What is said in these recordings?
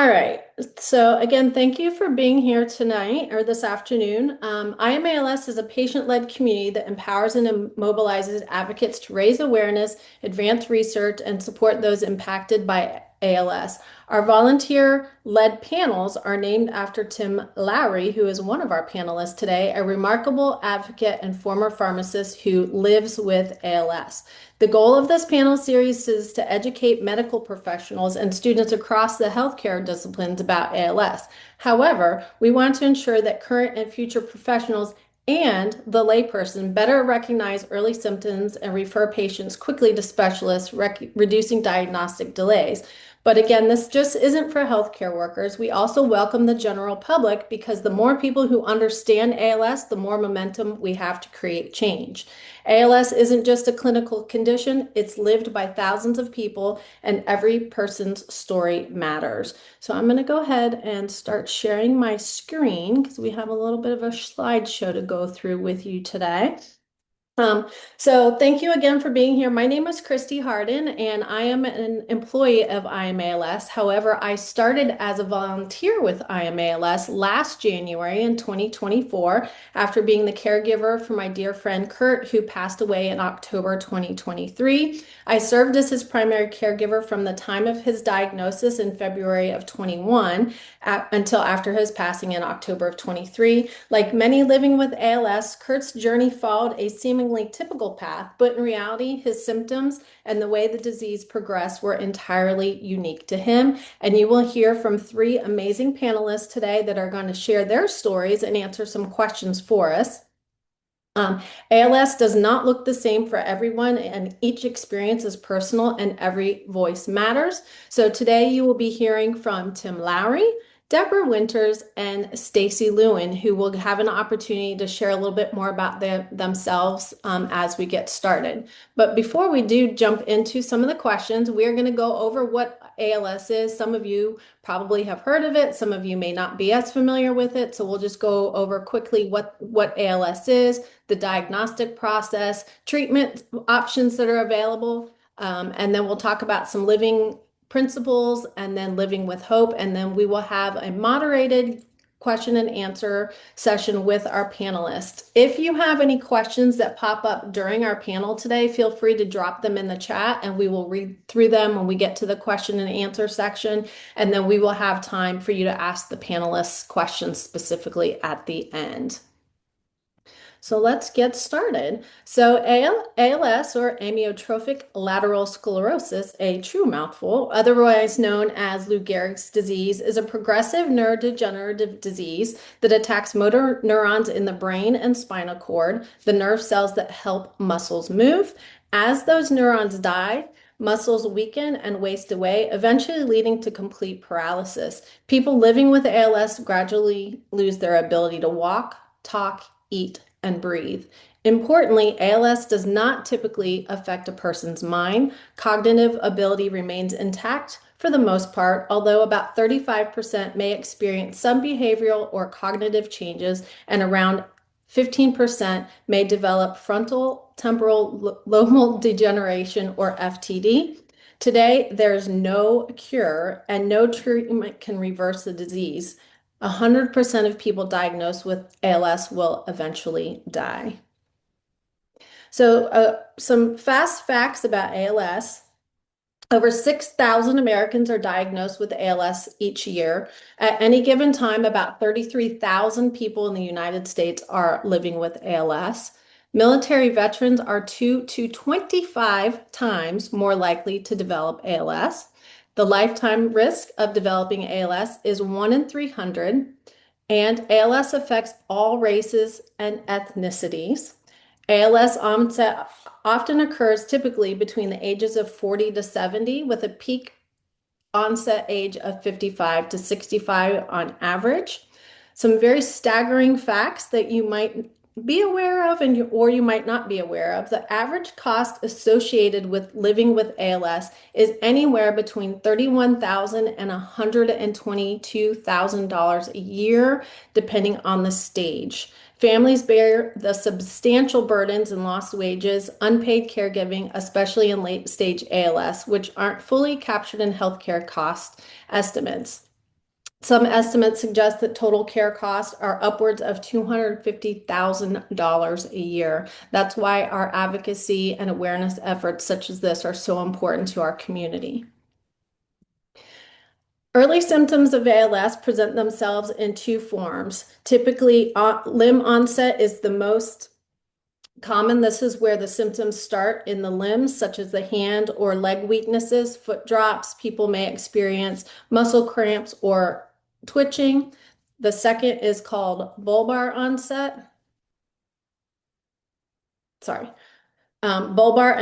All right. So again, thank you for being here tonight or this afternoon. IMALS is a patient-led community that empowers and mobilizes advocates to raise awareness, advance research, and support those impacted by ALS. Our volunteer-led panels are named after Tim Lowry, who is one of our panelists today, a remarkable advocate and former pharmacist who lives with ALS. The goal of this panel series is to educate medical professionals and students across the healthcare disciplines about ALS. However, we want to ensure that current and future professionals and the layperson better recognize early symptoms and refer patients quickly to specialists, reducing diagnostic delays. But again, this just isn't for healthcare workers. We also welcome the general public because the more people who understand ALS, the more momentum we have to create change. ALS isn't just a clinical condition, it's lived by thousands of people, and every person's story matters. So I'm going to go ahead and start sharing my screen because we have a little bit of a slideshow to go through with you today. So thank you again for being here. My name is Christy Harden, and I am an employee of IMALS. However, I started as a volunteer with IMALS last January in 2024 after being the caregiver for my dear friend Kurt, who passed away in October 2023. I served as his primary caregiver from the time of his diagnosis in February of 21 until after his passing in October of 23. Like many living with ALS, Kurt's journey followed a seemingly typical path, but in reality, his symptoms and the way the disease progressed were entirely unique to him. And you will hear from three amazing panelists today that are going to share their stories and answer some questions for us. ALS does not look the same for everyone, and each experience is personal and every voice matters. So today you will be hearing from Tim Lowry, Deborah Winters, and Stacy Lewin, who will have an opportunity to share a little bit more about themselves as we get started. But before we do jump into some of the questions, we are going to go over what ALS is. Some of you probably have heard of it. Some of you may not be as familiar with it. So we'll just go over quickly what ALS is, the diagnostic process, treatment options that are available, and then we'll talk about some living principles and then living with hope. And then we will have a moderated question and answer session with our panelists. If you have any questions that pop up during our panel today, feel free to drop them in the chat and we will read through them when we get to the question and answer section. And then we will have time for you to ask the panelists questions specifically at the end. So let's get started. So ALS, or amyotrophic lateral sclerosis, a true mouthful, otherwise known as Lou Gehrig's disease, is a progressive neurodegenerative disease that attacks motor neurons in the brain and spinal cord, the nerve cells that help muscles move. As those neurons die, muscles weaken and waste away, eventually leading to complete paralysis. People living with ALS gradually lose their ability to walk, talk, eat, and breathe. Importantly, ALS does not typically affect a person's mind. Cognitive ability remains intact for the most part, although about 35% may experience some behavioral or cognitive changes, and around 15% may develop frontal temporal lobar degeneration, or FTD. Today, there's no cure and no treatment can reverse the disease. 100% of people diagnosed with ALS will eventually die. So, some fast facts about ALS. Over 6,000 Americans are diagnosed with ALS each year. At any given time, about 33,000 people in the United States are living with ALS. Military veterans are 2 to 25 times more likely to develop ALS. The lifetime risk of developing ALS is 1 in 300, and ALS affects all races and ethnicities. ALS onset often occurs typically between the ages of 40 to 70, with a peak onset age of 55 to 65 on average. Some very staggering facts that you might be aware of or you might not be aware of. The average cost associated with living with ALS is anywhere between $31,000 and $122,000 a year, depending on the stage. Families bear the substantial burdens and lost wages, unpaid caregiving, especially in late stage ALS, which aren't fully captured in healthcare cost estimates. Some estimates suggest that total care costs are upwards of $250,000 a year. That's why our advocacy and awareness efforts such as this are so important to our community. Early symptoms of ALS present themselves in two forms. Typically, limb onset is the most common. This is where the symptoms start in the limbs, such as the hand or leg weaknesses, foot drops. People may experience muscle cramps or twitching. The second is called bulbar onset. Sorry, bulbar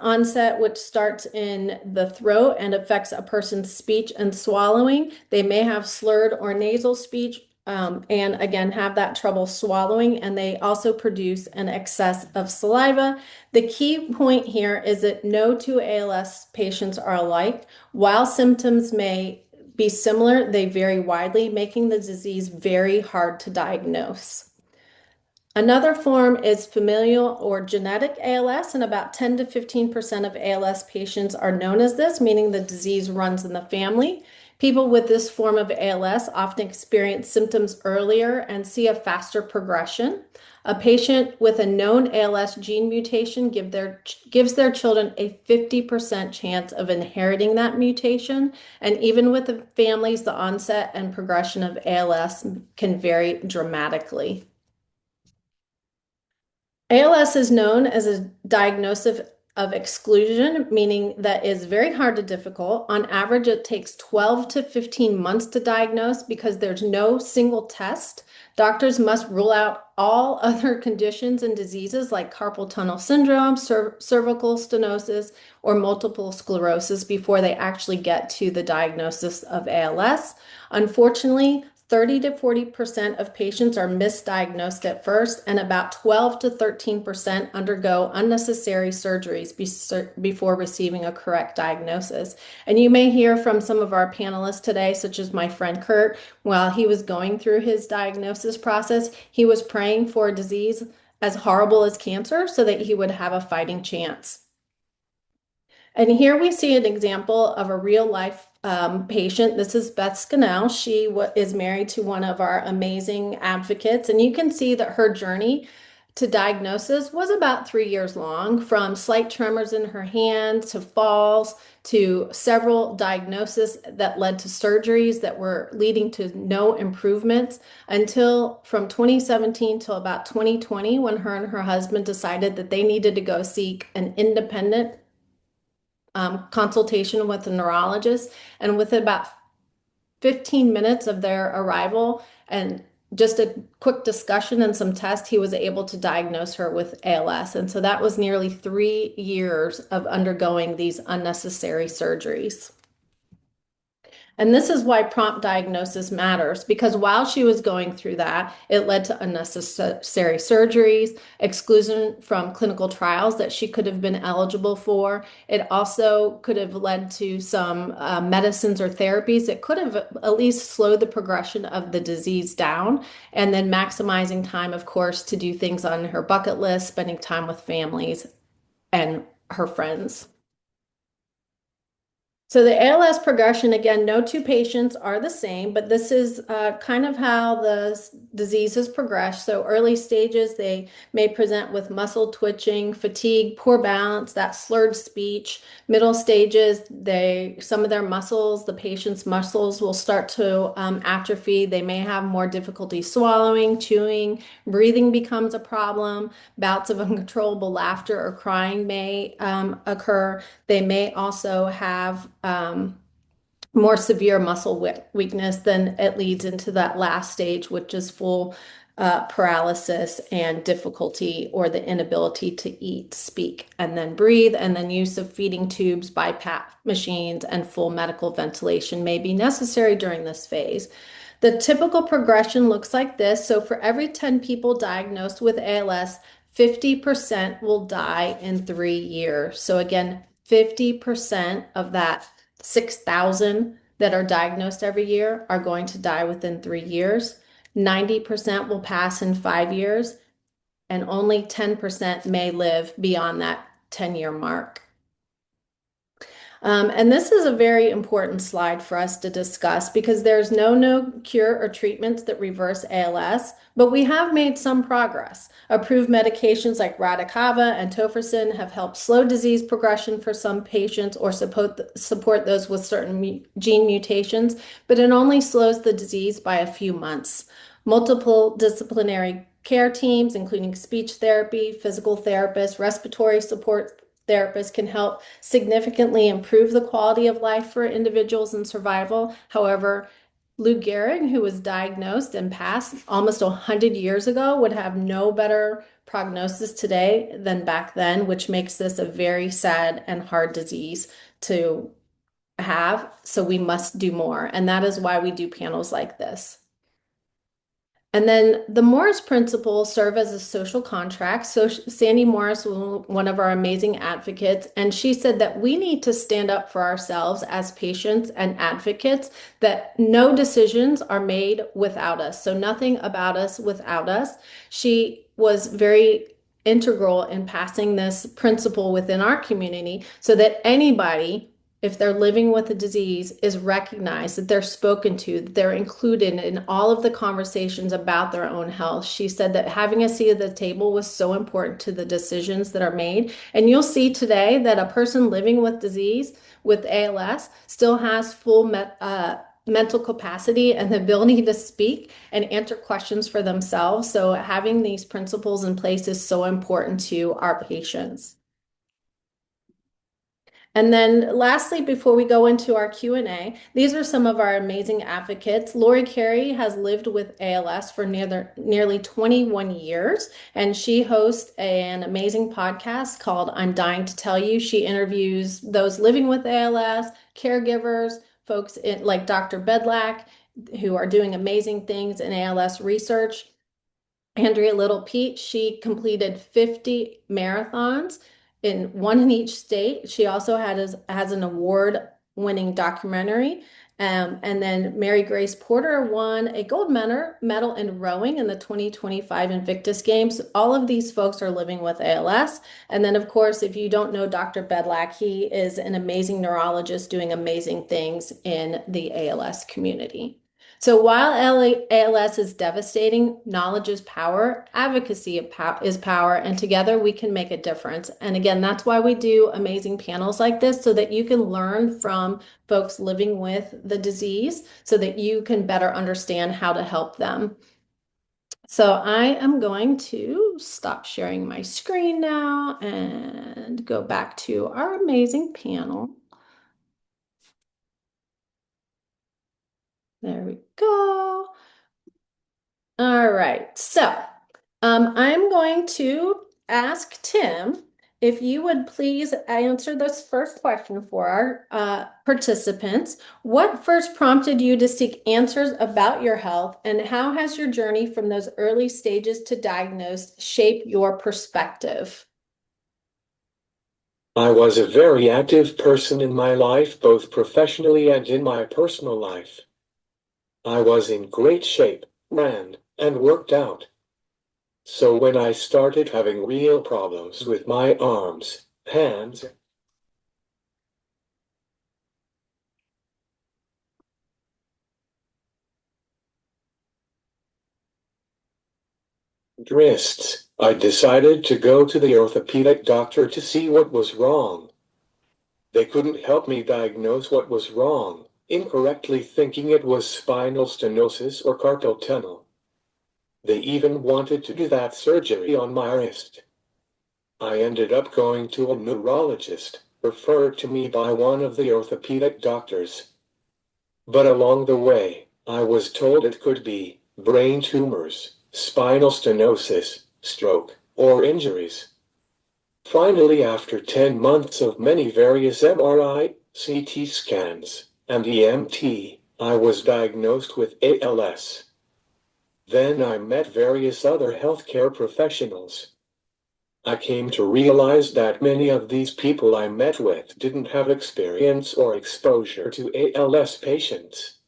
onset, which starts in the throat and affects a person's speech and swallowing. They may have slurred or nasal speech, and again, have that trouble swallowing, and they also produce an excess of saliva. The key point here is that no two ALS patients are alike. While symptoms may be similar, they vary widely, making the disease very hard to diagnose. Another form is familial or genetic ALS, and about 10 to 15% of ALS patients are known as this, meaning the disease runs in the family. People with this form of ALS often experience symptoms earlier and see a faster progression. A patient with a known ALS gene mutation gives their children a 50% chance of inheriting that mutation. And even with the families, the onset and progression of ALS can vary dramatically. ALS is known as a diagnosis of exclusion, meaning that is very hard to difficult. On average, it takes 12 to 15 months to diagnose because there's no single test. Doctors must rule out all other conditions and diseases like carpal tunnel syndrome, cervical stenosis, or multiple sclerosis before they actually get to the diagnosis of ALS. Unfortunately, 30 to 40% of patients are misdiagnosed at first, and about 12 to 13% undergo unnecessary surgeries before receiving a correct diagnosis. And you may hear from some of our panelists today, such as my friend Kurt, while he was going through his diagnosis process, he was praying for a disease as horrible as cancer so that he would have a fighting chance. And here we see an example of a real life patient. This is Beth Scannell. She is married to one of our amazing advocates, and you can see that her journey to diagnosis was about 3 years long, from slight tremors in her hand to falls to several diagnoses that led to surgeries that were leading to no improvements until from 2017 till about 2020, when her and her husband decided that they needed to go seek an independent consultation with a neurologist. And within about 15 minutes of their arrival and just a quick discussion and some tests, he was able to diagnose her with ALS. And so that was nearly 3 years of undergoing these unnecessary surgeries. And this is why prompt diagnosis matters, because while she was going through that, it led to unnecessary surgeries, exclusion from clinical trials that she could have been eligible for. It also could have led to some medicines or therapies that could have at least slowed the progression of the disease down, and then maximizing time, of course, to do things on her bucket list, spending time with families and her friends. So the ALS progression, again, no two patients are the same, but this is kind of how the disease has progressed. So early stages, they may present with muscle twitching, fatigue, poor balance, that slurred speech. Middle stages, some of their muscles, the patient's muscles will start to atrophy. They may have more difficulty swallowing, chewing, breathing becomes a problem. Bouts of uncontrollable laughter or crying may occur. They may also have more severe muscle weakness. Then it leads into that last stage, which is full paralysis and difficulty or the inability to eat, speak, and then breathe. And then use of feeding tubes, BiPAP machines, and full medical ventilation may be necessary during this phase. The typical progression looks like this. So for every 10 people diagnosed with ALS, 50% will die in 3 years. So again, 50% of that 6,000 that are diagnosed every year are going to die within 3 years. 90% will pass in 5 years, and only 10% may live beyond that 10-year mark. And this is a very important slide for us to discuss because there's no cure or treatments that reverse ALS, but we have made some progress. Approved medications like Radicava and Tofersen have helped slow disease progression for some patients or support those with certain gene mutations, but it only slows the disease by a few months. Multiple disciplinary care teams, including speech therapy, physical therapists, respiratory support therapists, can help significantly improve the quality of life for individuals in survival. However, Lou Gehrig, who was diagnosed and passed almost 100 years ago, would have no better prognosis today than back then, which makes this a very sad and hard disease to have. So we must do more. And that is why we do panels like this. And then the Morris principles serve as a social contract. So Sandy Morris was one of our amazing advocates, and she said that we need to stand up for ourselves as patients and advocates, that no decisions are made without us. So nothing about us without us. She was very integral in passing this principle within our community so that anybody, if they're living with a disease, is recognized, that they're spoken to, that they're included in all of the conversations about their own health. She said that having a seat at the table was so important to the decisions that are made. And you'll see today that a person living with disease, with ALS, still has full mental capacity and the ability to speak and answer questions for themselves. So having these principles in place is so important to our patients. And then lastly, before we go into our Q&A, these are some of our amazing advocates. Lori Carey has lived with ALS for nearly 21 years, and she hosts an amazing podcast called I'm Dying to Tell You. She interviews those living with ALS, caregivers, folks like Dr. Bedlack, who are doing amazing things in ALS research. Andrea Little Pete, she completed 50 marathons, one in each state. She also has an award-winning documentary. And then Mary Grace Porter won a gold medal in rowing in the 2025 Invictus Games. All of these folks are living with ALS. And then, of course, if you don't know Dr. Bedlack, he is an amazing neurologist doing amazing things in the ALS community. So while ALS is devastating, knowledge is power, advocacy is power, and together we can make a difference. And again, that's why we do amazing panels like this, so that you can learn from folks living with the disease so that you can better understand how to help them. So I am going to stop sharing my screen now and go back to our amazing panel. There we go. All right, so I'm going to ask Tim if you would please answer this first question for our participants. What first prompted you to seek answers about your health, and how has your journey from those early stages to diagnosed shaped your perspective? I was a very active person in my life, both professionally and in my personal life. I was in great shape, ran, and worked out. So when I started having real problems with my arms, hands, and wrists, I decided to go to the orthopedic doctor to see what was wrong. They couldn't help me diagnose what was wrong, incorrectly thinking it was spinal stenosis or carpal tunnel. They even wanted to do that surgery on my wrist. I ended up going to a neurologist, referred to me by one of the orthopedic doctors. But along the way, I was told it could be brain tumors, spinal stenosis, stroke, or injuries. Finally, after 10 months of many various MRI, CT scans, and EMT, I was diagnosed with ALS. Then I met various other healthcare professionals. I came to realize that many of these people I met with didn't have experience or exposure to ALS patients.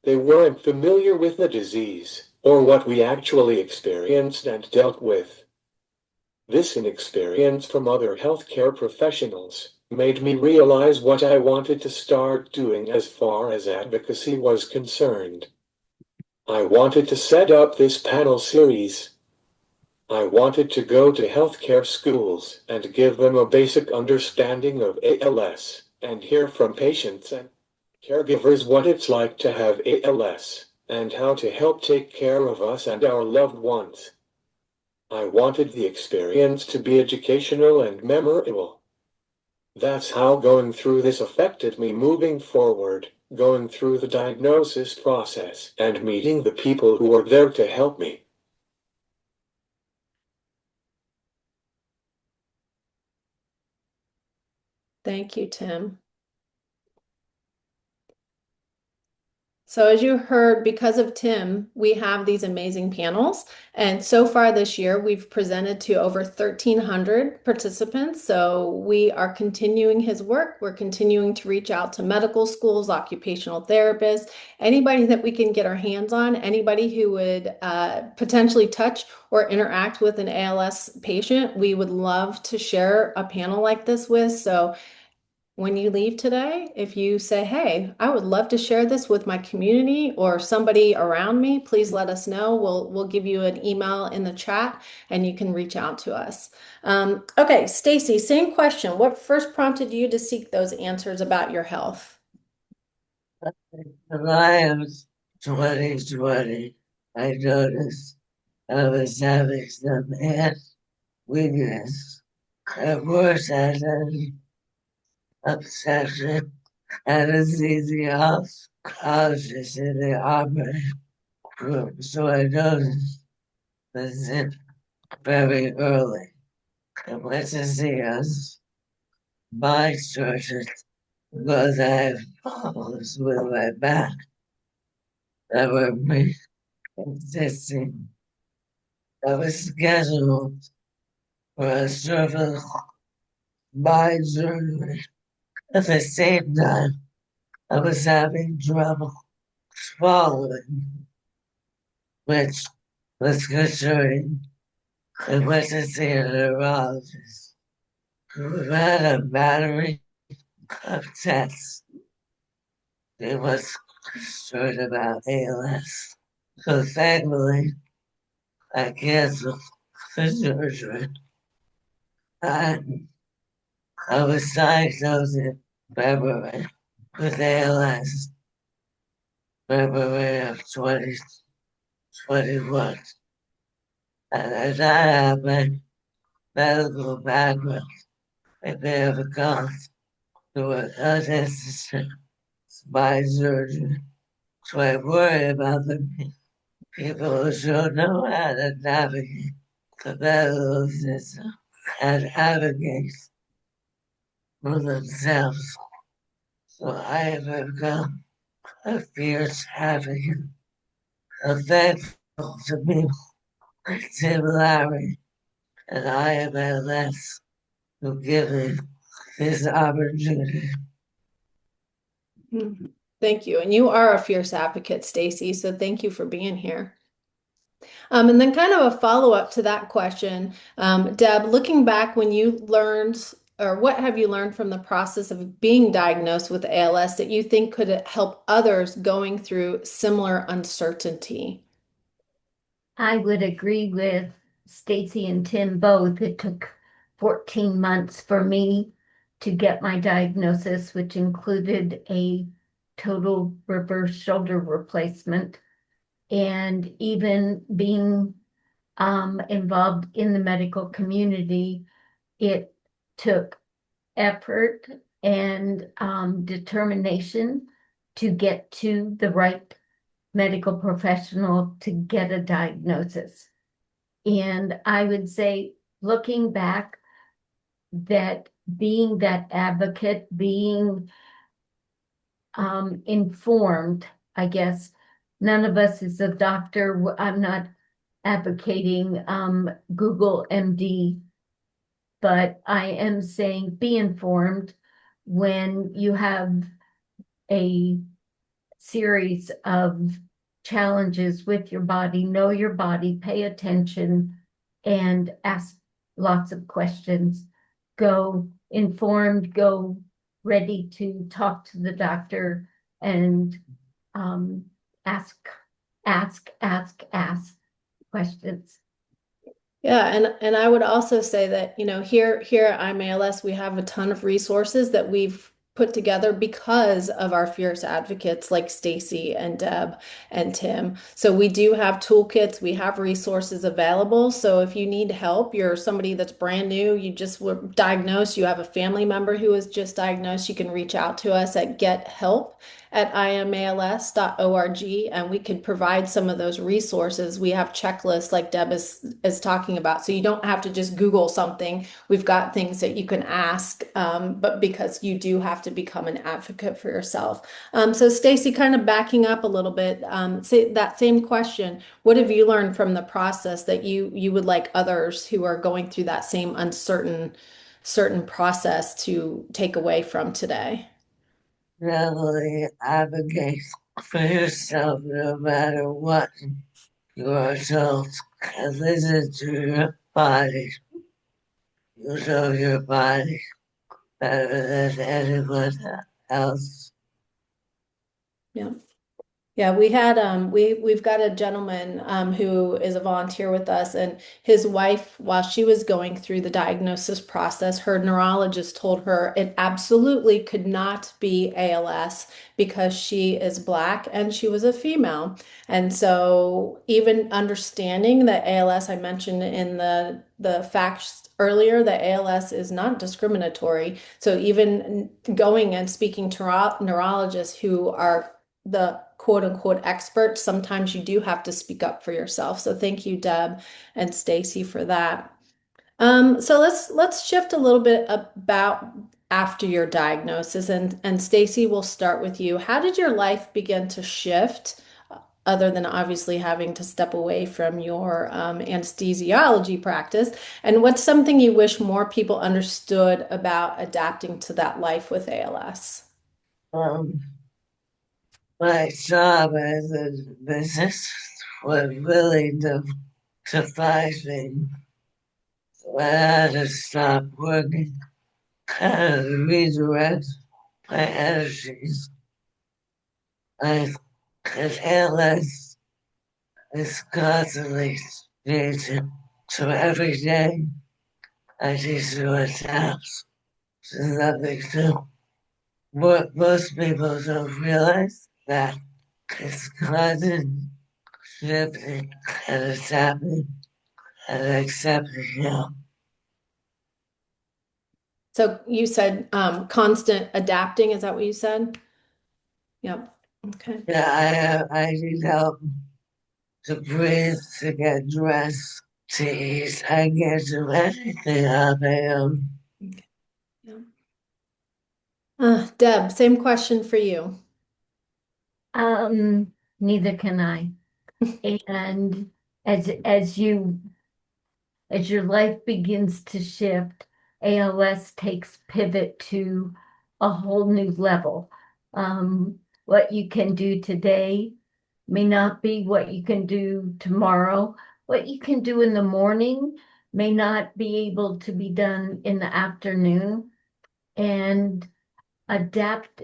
They weren't familiar with the disease, or what we actually experienced and dealt with. This inexperience from other healthcare professionals, made me realize what I wanted to start doing as far as advocacy was concerned. I wanted to set up this panel series. I wanted to go to healthcare schools and give them a basic understanding of ALS and hear from patients and caregivers what it's like to have ALS and how to help take care of us and our loved ones. I wanted the experience to be educational and memorable. That's how going through this affected me moving forward, going through the diagnosis process and meeting the people who were there to help me. Thank you, Tim. So as you heard, because of Tim, we have these amazing panels. And so far this year, we've presented to over 1,300 participants. So we are continuing his work. We're continuing to reach out to medical schools, occupational therapists, anybody that we can get our hands on, anybody who would potentially touch or interact with an ALS patient. We would love to share a panel like this with. So when you leave today, if you say, hey, I would love to share this with my community or somebody around me, please let us know. We'll give you an email in the chat and you can reach out to us. Okay, Stacy, same question. What first prompted you to seek those answers about your health? When I was 2020, I noticed I was having some hand weakness. At worst, I had an obsession anesthesiologist in the operating room, so I noticed this very early. I went to see us, my surgeon, because I have problems with my back that were existing. I was scheduled for a cervical spine surgery. At the same time, I was having trouble swallowing, which was concerning. I went to see a neurologist who ran a battery of tests. He was concerned about ALS. So thankfully, I canceled the surgery. And I was diagnosed in February with ALS, February of 2021. And as I have my medical background, I may have gone through an unnecessary spine surgery. So I worry about the people who don't know how to navigate the medical system and advocate for themselves. So I have become a fierce advocate, a thankful to people like Tim Larry and I am ALS who give me this opportunity. Mhm. Thank you. And you are a fierce advocate, Stacy. So thank you for being here. And then kind of a follow-up to that question, Deb, looking back when you learned, or what have you learned from the process of being diagnosed with ALS that you think could help others going through similar uncertainty? I would agree with Stacy and Tim both. It took 14 months for me to get my diagnosis, which included a total reverse shoulder replacement. And even being involved in the medical community, it took effort and determination to get to the right medical professional to get a diagnosis. And I would say, looking back, that being that advocate, being informed, I guess, none of us is a doctor. I'm not advocating Google MD, but I am saying be informed when you have a series of challenges with your body. Know your body, pay attention, and ask lots of questions. Go informed, go ready to talk to the doctor and ask, ask questions. Yeah, and I would also say that, here at IMALS, we have a ton of resources that we've put together because of our fierce advocates like Stacy and Deb and Tim. So we do have toolkits, we have resources available. So if you need help, you're somebody that's brand new, you just were diagnosed, you have a family member who was just diagnosed, you can reach out to us at gethelp@imals.org, and we can provide some of those resources. We have checklists like Deb is talking about. So you don't have to just Google something. We've got things that you can ask, but because you do have to become an advocate for yourself. So Stacy, kind of backing up a little bit, say that same question, what have you learned from the process that you would like others who are going through that same certain process to take away from today? Really advocate for yourself no matter what you are told. And listen to your body. You know your body better than anyone else. Yeah. Yeah, we've got a gentleman who is a volunteer with us, and his wife, while she was going through the diagnosis process, her neurologist told her it absolutely could not be ALS because she is Black and she was a female. And so even understanding that ALS, I mentioned in the facts earlier, that ALS is not discriminatory. So even going and speaking to neurologists who are the quote unquote experts, sometimes you do have to speak up for yourself. So thank you, Deb and Stacy, for that. So let's shift a little bit about after your diagnosis, and Stacy, we'll start with you. How did your life begin to shift, other than obviously having to step away from your anesthesiology practice? And what's something you wish more people understood about adapting to that life with ALS? Um, my job as a business was really defining. So I had to stop working and redirect my energies. I could ALS is constantly changing. So every day I need to adapt to nothing new. What most people don't realize that it's constant shifting and adapting and accepting now. So you said constant adapting, is that what you said? Yep. Okay. Yeah, I need help to breathe, to get dressed, to eat. I can't do anything on my own. Okay. Yeah. Deb, same question for you. Neither can I. And as as you as your life begins to shift, ALS takes pivot to a whole new level. What you can do today may not be what you can do tomorrow. What you can do in the morning may not be able to be done in the afternoon. And adapt.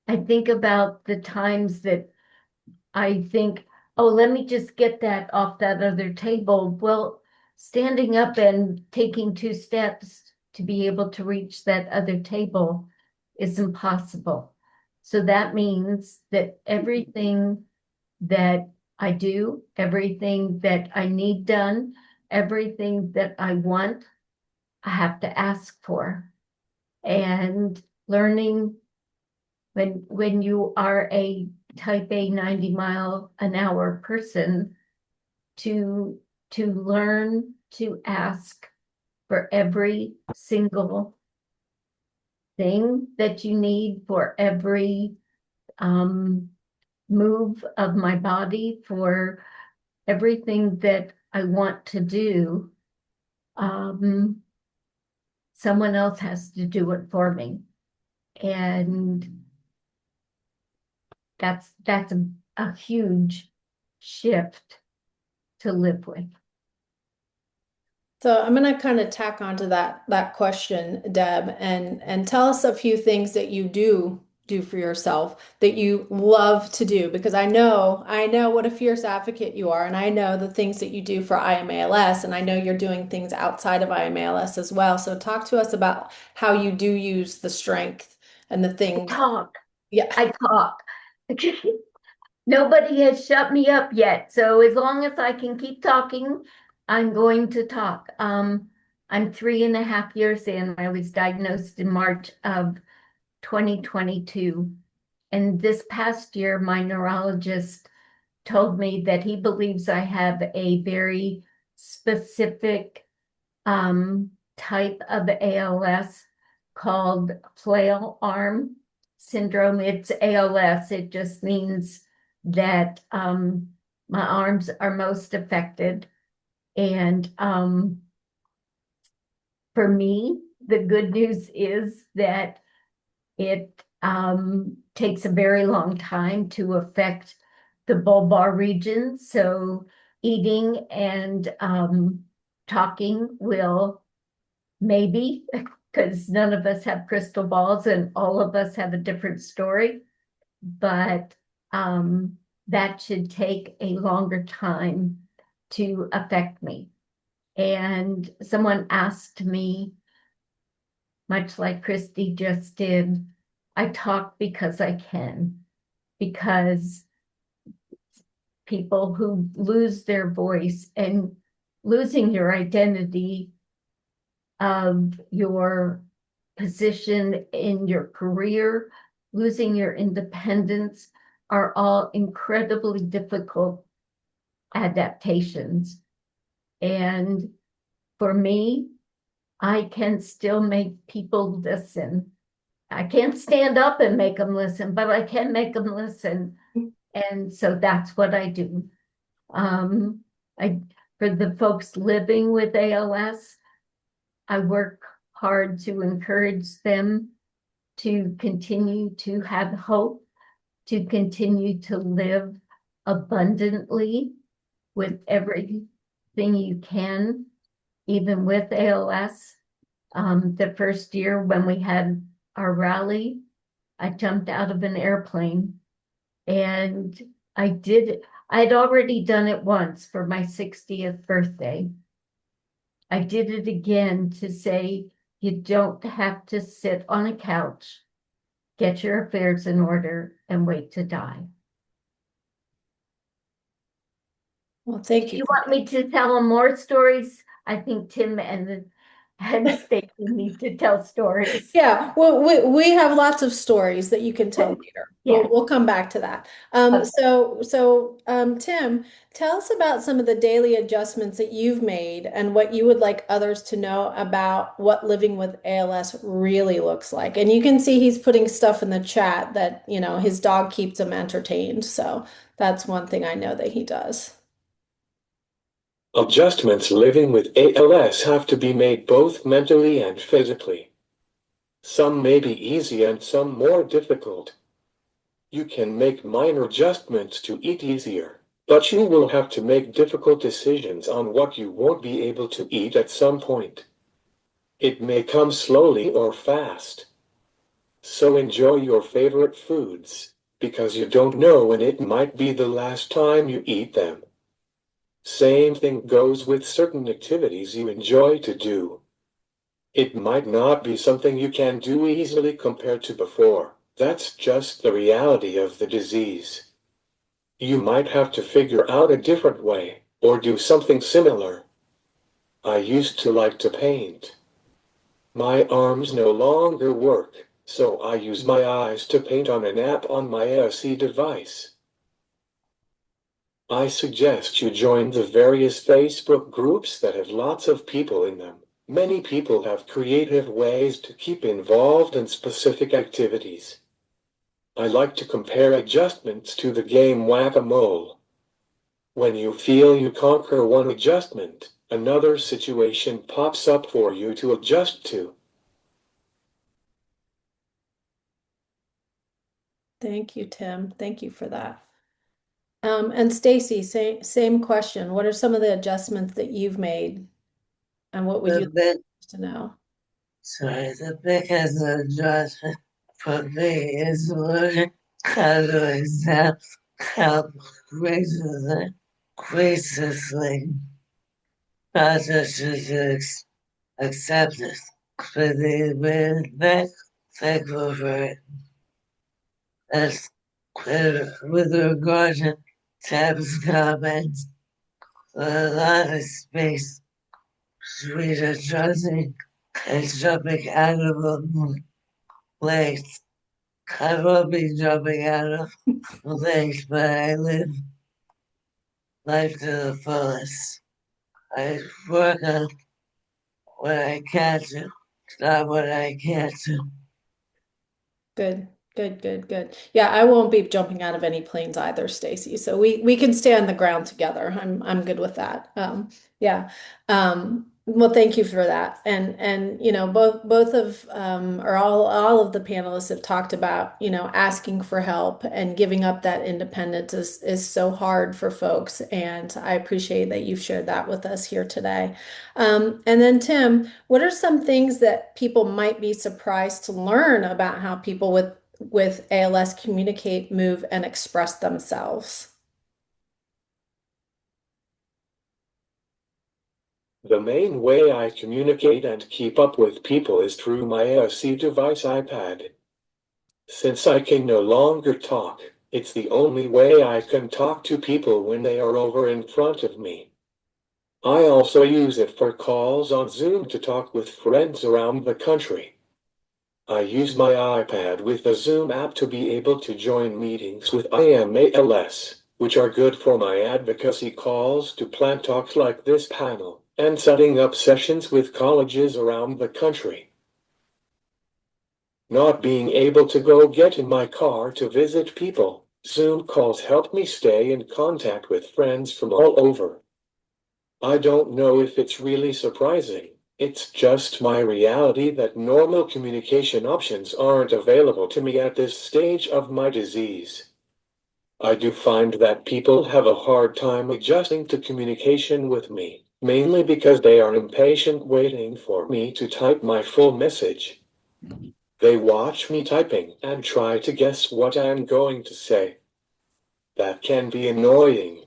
I think about the times that I think, oh, let me just get that off that other table. Well, standing up and taking 2 steps to be able to reach that other table is impossible. So that means that everything that I do, everything that I need done, everything that I want, I have to ask for. And learning when you are a type A 90-mile-an-hour person to learn to ask for every single thing that you need, for every move of my body, for everything that I want to do. Someone else has to do it for me. And that's a huge shift to live with. So I'm going to kind of tack onto that question, Deb, and tell us a few things that you do for yourself that you love to do, because I know what a fierce advocate you are, and I know the things that you do for IMALS, and I know you're doing things outside of IMALS as well. So talk to us about how you do use the strength and the I things. talk, Yeah. I talk. Nobody has shut me up yet. So as long as I can keep talking, I'm going to talk. I'm 3.5 years in. I was diagnosed in March of 2022. And this past year, my neurologist told me that he believes I have a very specific type of ALS called flail arm syndrome. It's ALS. It just means that my arms are most affected. And for me, the good news is that it takes a very long time to affect the bulbar region. So eating and talking will maybe, because none of us have crystal balls and all of us have a different story, but that should take a longer time to affect me. And someone asked me, much like Christy just did, I talk because I can, because people who lose their voice and losing your identity of your position in your career, losing your independence are all incredibly difficult adaptations. And for me, I can still make people listen. I can't stand up and make them listen, but I can make them listen. And so that's what I do. Um, I, for the folks living with ALS, I work hard to encourage them to continue to have hope, to continue to live abundantly with everything you can, even with ALS. The first year when we had our rally, I jumped out of an airplane and I did it. I'd already done it once for my 60th birthday. I did it again to say, you don't have to sit on a couch, get your affairs in order, and wait to die. Well, thank If you. you want me to tell them more stories, I think Tim and Stacy need to tell stories. Yeah, well, we have lots of stories that you can tell later. Yeah. We'll come back to that. Okay. Tim, tell us about some of the daily adjustments that you've made and what you would like others to know about what living with ALS really looks like. And you can see he's putting stuff in the chat that, his dog keeps him entertained. So that's one thing I know that he does. Adjustments living with ALS have to be made both mentally and physically. Some may be easy and some more difficult. You can make minor adjustments to eat easier, but you will have to make difficult decisions on what you won't be able to eat at some point. It may come slowly or fast. So enjoy your favorite foods, because you don't know when it might be the last time you eat them. Same thing goes with certain activities you enjoy to do. It might not be something you can do easily compared to before. That's just the reality of the disease. You might have to figure out a different way, or do something similar. I used to like to paint. My arms no longer work, so I use my eyes to paint on an app on my ALS device. I suggest you join the various Facebook groups that have lots of people in them. Many people have creative ways to keep involved in specific activities. I like to compare adjustments to the game Whack-A-Mole. When you feel you conquer one adjustment, another situation pops up for you to adjust to. Thank you, Tim. Thank you for that. And Stacy, same question. What are some of the adjustments that you've made? And what would The you like big, to know? the biggest adjustment for me is learning how to accept how graciously processes acceptance for the very thankful for it. As with regard to Tab's comments, a lot of space between trusting and jumping out of a place. I won't be jumping out of a place, but I live life to the fullest. I work on what I can to, not what I can't do. Good, good, good, good. Yeah, I won't be jumping out of any planes either, Stacy. So we can stay on the ground together. I'm good with that. Yeah. Well, thank you for that. And you know, both of or all of the panelists have talked about, you know, asking for help and giving up that independence is so hard for folks. And I appreciate that you've shared that with us here today. And then Tim, what are some things that people might be surprised to learn about how people with ALS communicate, move, and express themselves? The main way I communicate and keep up with people is through my ALS device iPad. Since I can no longer talk, it's the only way I can talk to people when they are over in front of me. I also use it for calls on Zoom to talk with friends around the country. I use my iPad with the Zoom app to be able to join meetings with IMALS, which are good for my advocacy calls to plan talks like this panel, and setting up sessions with colleges around the country. Not being able to go get in my car to visit people, Zoom calls help me stay in contact with friends from all over. I don't know if it's really surprising. It's just my reality that normal communication options aren't available to me at this stage of my disease. I do find that people have a hard time adjusting to communication with me, mainly because they are impatient waiting for me to type my full message. They watch me typing and try to guess what I'm going to say. That can be annoying.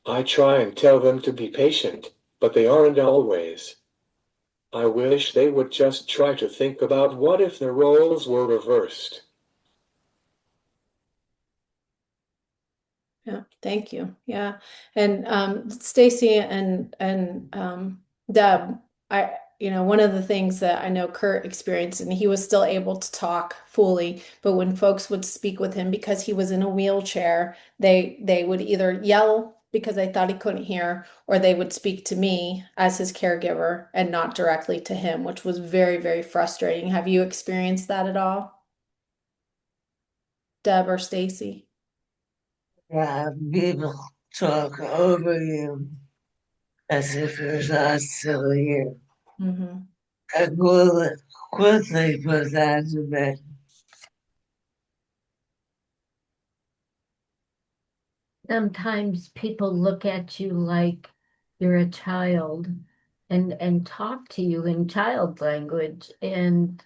I try and tell them to be patient, but they aren't always. I wish they would just try to think about what if the roles were reversed. Yeah, thank you. Yeah. And Stacy and Deb, I you know, one of the things that I know Kurt experienced, and he was still able to talk fully, but when folks would speak with him because he was in a wheelchair, they would either yell because they thought he couldn't hear, or they would speak to me as his caregiver and not directly to him, which was very, very frustrating. Have you experienced that at all, Deb or Stacy? People talk over you as if you're not still here. Mm-hmm. I quickly put that to bed. Sometimes people look at you like you're a child and talk to you in child language. And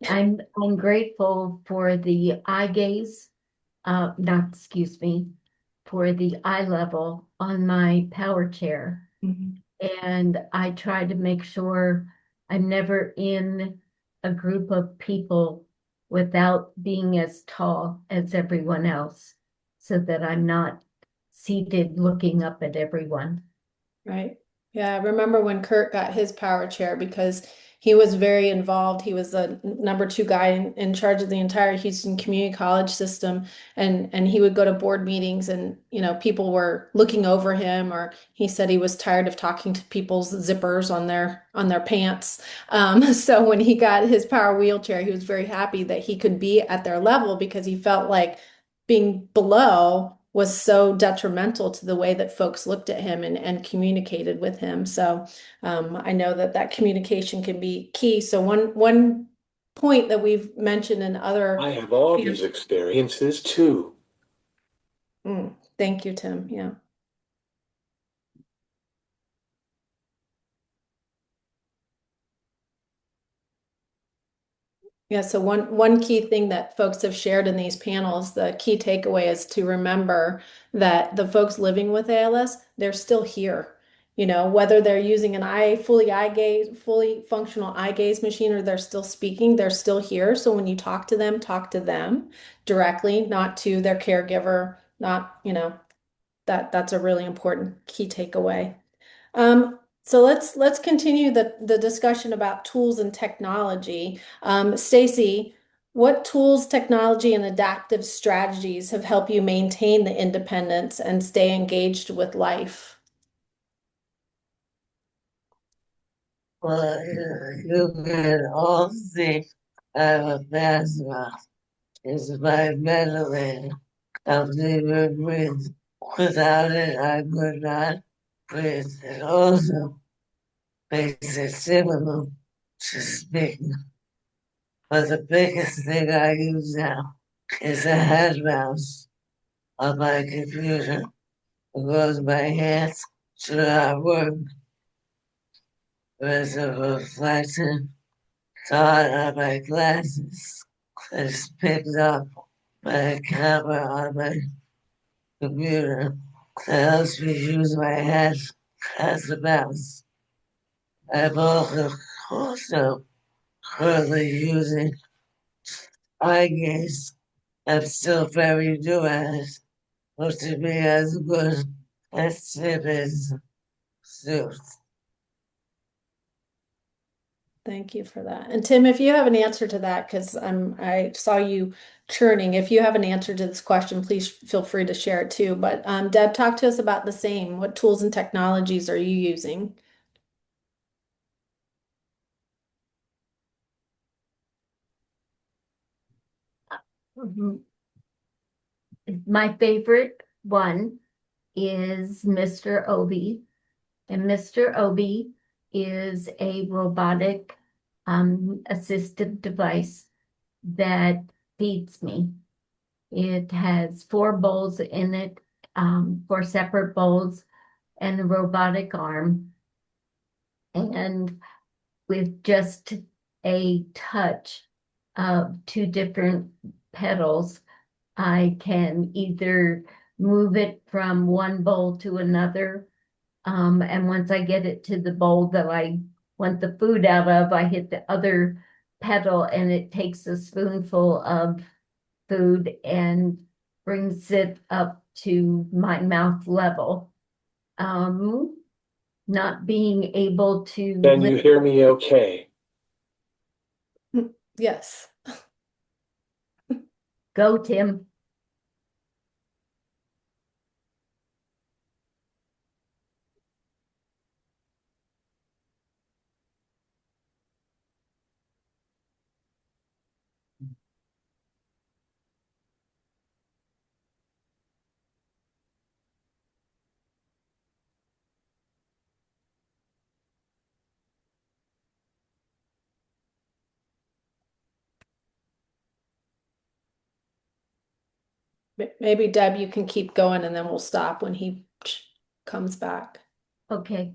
I'm grateful for the eye gaze, not excuse me, for the eye level on my power chair. Mm-hmm. And I try to make sure I'm never in a group of people without being as tall as everyone else, so that I'm not seated looking up at everyone. Right. Yeah, I remember when Kurt got his power chair because he was very involved. He was the number two guy in charge of the entire Houston Community College system. And he would go to board meetings and, you know, people were looking over him, or he said he was tired of talking to people's zippers on their pants. So when he got his power wheelchair, he was very happy that he could be at their level because he felt like being below was so detrimental to the way that folks looked at him and communicated with him. So I know that that communication can be key. So one point that we've mentioned in other. I have all these experiences too. Thank you, Tim. Yeah. Yeah, so one key thing that folks have shared in these panels, the key takeaway is to remember that the folks living with ALS, they're still here. You know, whether they're using an fully functional eye gaze machine, or they're still speaking, they're still here. So when you talk to them directly, not to their caregiver, not, you know, that's a really important key takeaway. So let's continue the discussion about tools and technology. Stacy, what tools, technology, and adaptive strategies have helped you maintain the independence and stay engaged with life? Well, you can all see I have a background. It's my mentally helps me breathe. Without it, I could not breathe. It also makes it difficult to speak. But the biggest thing I use now is a hand mouse on my computer because my hands do not work. There's a reflection thought on my glasses that's picked up by a camera on my computer that helps me use my hands as a mouse. I'm also currently using eye gaze. I'm still very new at it, but to be as good as Tim is soon. Thank you for that. And Tim, if you have an answer to that, because I saw you churning, if you have an answer to this question, please feel free to share it too. But Deb, talk to us about the same. What tools and technologies are you using? Mhm. My favorite one is Mr. Obi, and Mr. Obi is a robotic assistive device that feeds me. It has 4 bowls in it, 4 separate bowls, and a robotic arm. And with just a touch of 2 different pedals, I can either move it from one bowl to another. And once I get it to the bowl that I want the food out of, I hit the other pedal and it takes a spoonful of food and brings it up to my mouth level. Um, not being able to Can you hear me okay? Yes. go, Tim. Maybe Deb, you can keep going and then we'll stop when he comes back. Okay.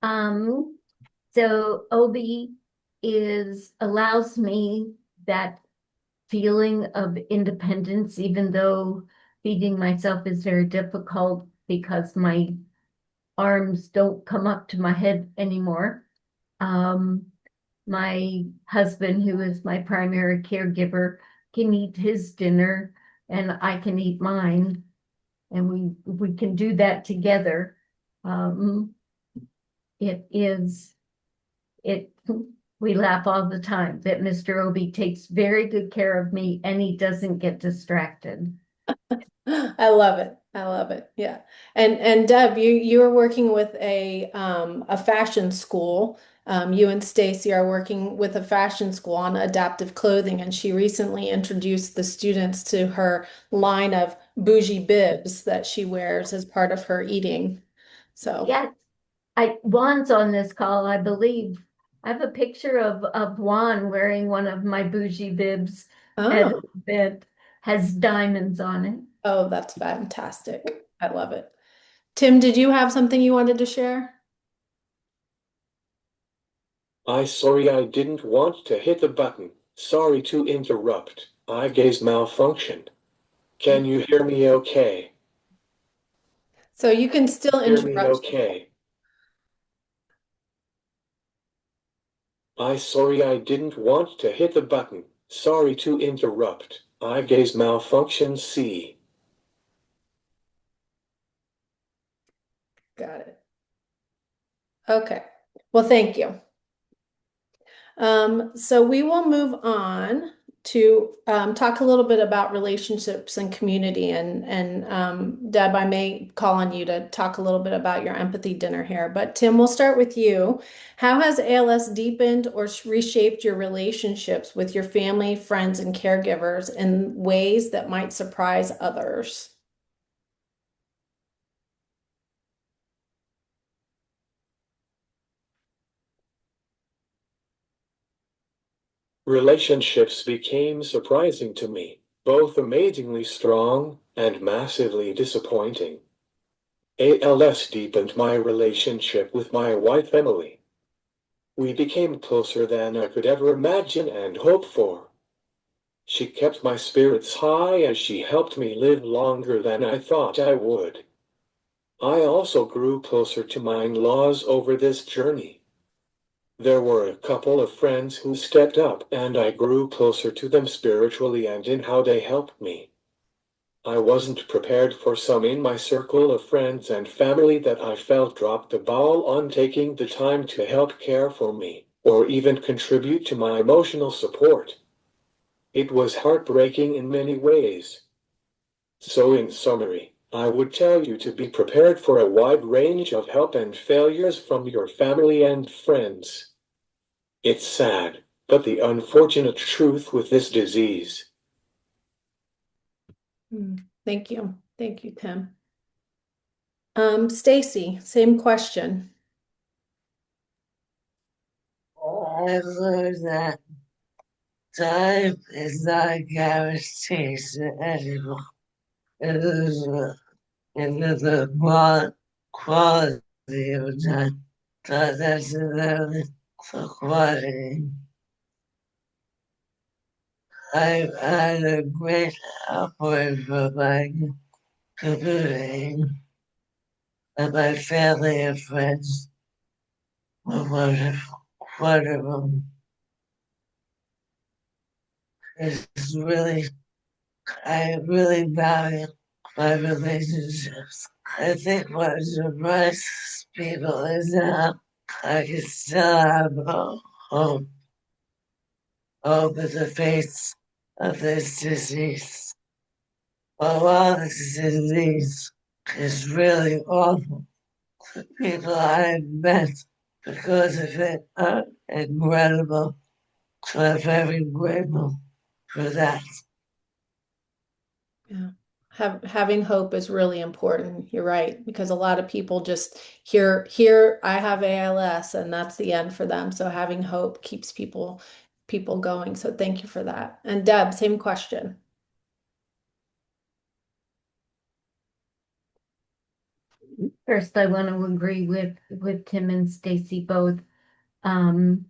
Um, so Obi is allows me that feeling of independence, even though feeding myself is very difficult because my arms don't come up to my head anymore. Um, my husband, who is my primary caregiver, can eat his dinner and I can eat mine, and we can do that together. Um, it is it we laugh all the time that Mr. Obi takes very good care of me and he doesn't get distracted. I love it. I love it. Yeah. And Deb, you are working with a fashion school. You and Stacy are working with a fashion school on adaptive clothing, and she recently introduced the students to her line of bougie bibs that she wears as part of her eating. So, Yes, Juan's on this call, I believe. I have a picture of Juan wearing one of my bougie bibs and oh, that has diamonds on it. oh, that's fantastic. I love it. Tim, did you have something you wanted to share? Sorry I didn't want to hit the button. Sorry to interrupt. Eye gaze malfunction. Can you hear me okay? So you can still Hear me interrupt. okay? Sorry I didn't want to hit the button. Sorry to interrupt. Eye gaze malfunction C. Got it. Okay. Well, thank you. So we will move on to talk a little bit about relationships and community. And Deb, I may call on you to talk a little bit about your empathy dinner here. But Tim, we'll start with you. How has ALS deepened or reshaped your relationships with your family, friends, and caregivers in ways that might surprise others? Relationships became surprising to me, both amazingly strong and massively disappointing. ALS deepened my relationship with my wife Emily. We became closer than I could ever imagine and hope for. She kept my spirits high and she helped me live longer than I thought I would. I also grew closer to my in-laws over this journey. There were a couple of friends who stepped up and I grew closer to them spiritually and in how they helped me. I wasn't prepared for some in my circle of friends and family that I felt dropped the ball on taking the time to help care for me, or even contribute to my emotional support. It was heartbreaking in many ways. So in summary, I would tell you to be prepared for a wide range of help and failures from your family and friends. It's sad, but the unfortunate truth with this disease. Thank you. Thank you, Tim. Stacy, same question. I've learned that time is not guaranteed to anyone. It is the quality of time, not necessarily the quantity. I've had a great outpouring from my community and my family and friends were wonderful. Wonderful. It's really, I really value my relationships. I think what surprises people is how I can still have hope over the face of this disease. But while this disease is really awful, the people I've met because of it are incredible. So I'm very grateful for that. Yeah. Having hope is really important. You're right, because a lot of people just hear I have ALS and that's the end for them. So having hope keeps people going. So thank you for that. And Deb, same question. First, I want to agree with Tim and Stacy both. Um,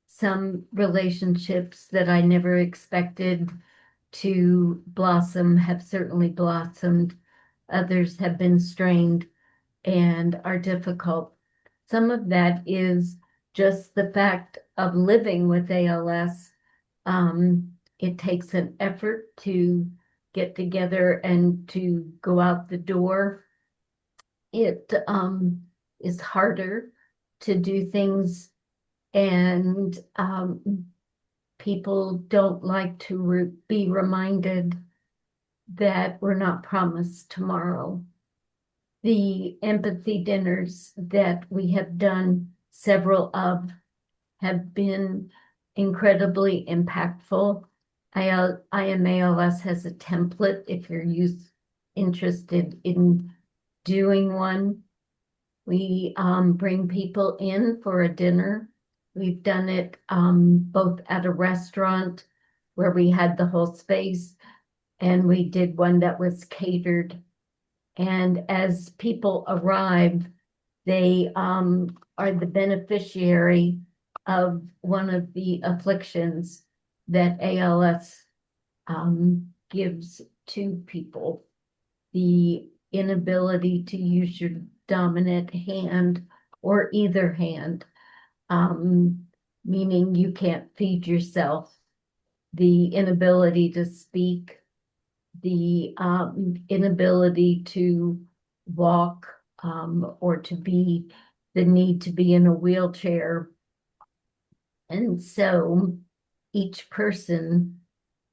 some relationships that I never expected to blossom have certainly blossomed. Others have been strained and are difficult. Some of that is just the fact of living with ALS. It takes an effort to get together and to go out the door. It is harder to do things, and people don't like to be reminded that we're not promised tomorrow. The empathy dinners that we have done several of have been incredibly impactful. IMALS has a template if you're interested in doing one. We bring people in for a dinner. We've done it both at a restaurant where we had the whole space, and we did one that was catered. And as people arrive, they are the beneficiary of one of the afflictions. that ALS gives to people. The inability to use your dominant hand or either hand, meaning you can't feed yourself, the inability to speak, the inability to walk, or the need to be in a wheelchair. And so each person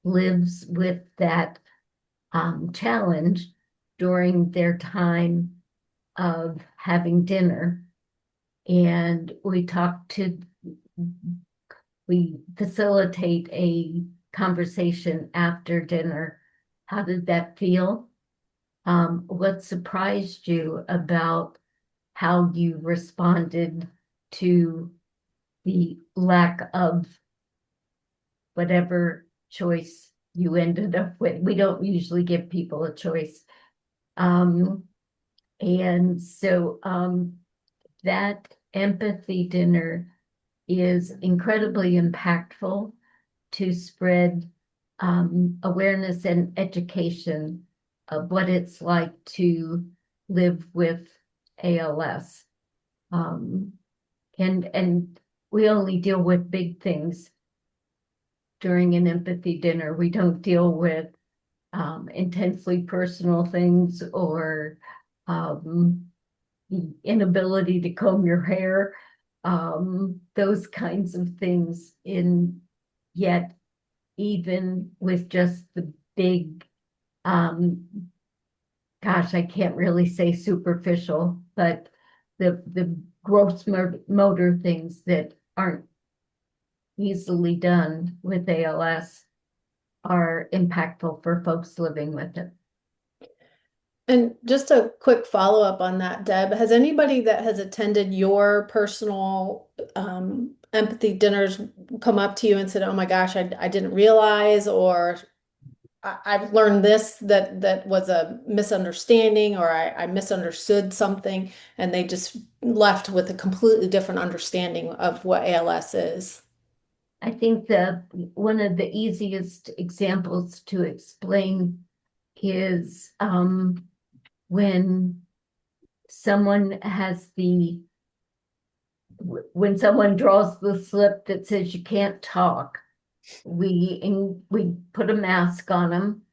lives with that challenge during their time of having dinner. And we facilitate a conversation after dinner. How did that feel? What surprised you about how you responded to the lack of whatever choice you ended up with? We don't usually give people a choice. And so that empathy dinner is incredibly impactful to spread awareness and education of what it's like to live with ALS. And we only deal with big things during an empathy dinner. We don't deal with intensely personal things or the inability to comb your hair, those kinds of things. Yet even with just the big, gosh, I can't really say superficial, but the gross motor things that aren't easily done with ALS are impactful for folks living with it. And just a quick follow-up on that, Deb, has anybody that has attended your personal empathy dinners come up to you and said, oh my gosh, I didn't realize, or I've learned this, that was a misunderstanding, or I misunderstood something, and they just left with a completely different understanding of what ALS is? I think one of the easiest examples to explain is when someone when someone draws the slip that says you can't talk, we put a mask on them